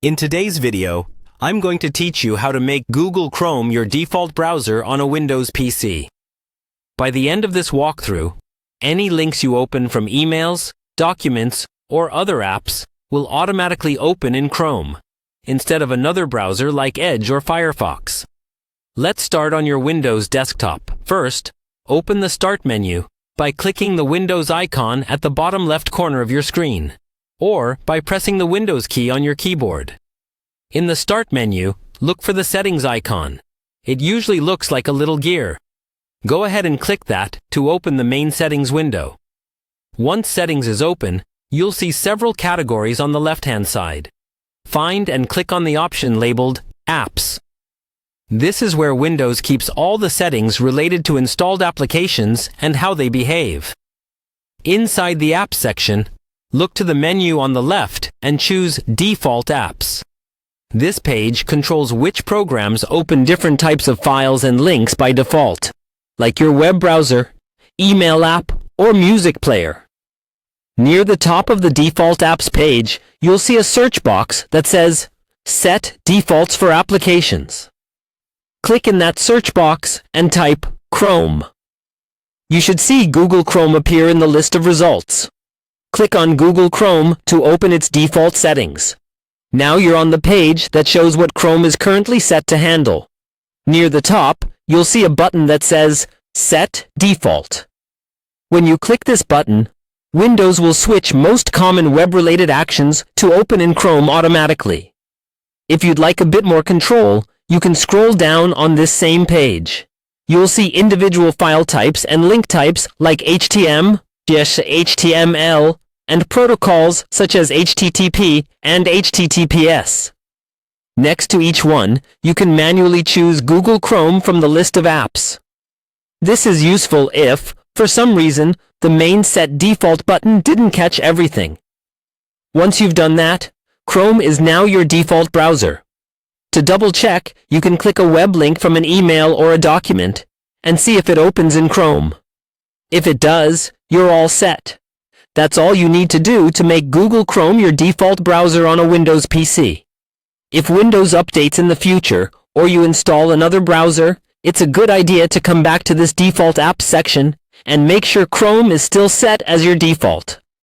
In today's video, I'm going to teach you how to make Google Chrome your default browser on a Windows PC. By the end of this walkthrough, any links you open from emails, documents, or other apps will automatically open in Chrome, instead of another browser like Edge or Firefox. Let's start on your Windows desktop. First, open the Start menu by clicking the Windows icon at the bottom left corner of your screen, or by pressing the Windows key on your keyboard. In the Start menu, look for the Settings icon. It usually looks like a little gear. Go ahead and click that to open the main Settings window. Once Settings is open, you'll see several categories on the left-hand side. Find and click on the option labeled Apps. This is where Windows keeps all the settings related to installed applications and how they behave. Inside the Apps section, look to the menu on the left and choose Default Apps. This page controls which programs open different types of files and links by default, like your web browser, email app, or music player. Near the top of the Default Apps page, you'll see a search box that says Set Defaults for Applications. Click in that search box and type Chrome. You should see Google Chrome appear in the list of results. Click on Google Chrome to open its default settings. Now you're on the page that shows what Chrome is currently set to handle. Near the top, you'll see a button that says Set Default. When you click this button, Windows will switch most common web-related actions to open in Chrome automatically. If you'd like a bit more control, you can scroll down on this same page. You'll see individual file types and link types like HTML, and protocols such as HTTP and HTTPS. Next to each one, you can manually choose Google Chrome from the list of apps. This is useful if, for some reason, the main Set Default button didn't catch everything. Once you've done that, Chrome is now your default browser. To double-check, you can click a web link from an email or a document and see if it opens in Chrome. If it does, you're all set. That's all you need to do to make Google Chrome your default browser on a Windows PC. If Windows updates in the future, or you install another browser, it's a good idea to come back to this Default Apps section and make sure Chrome is still set as your default.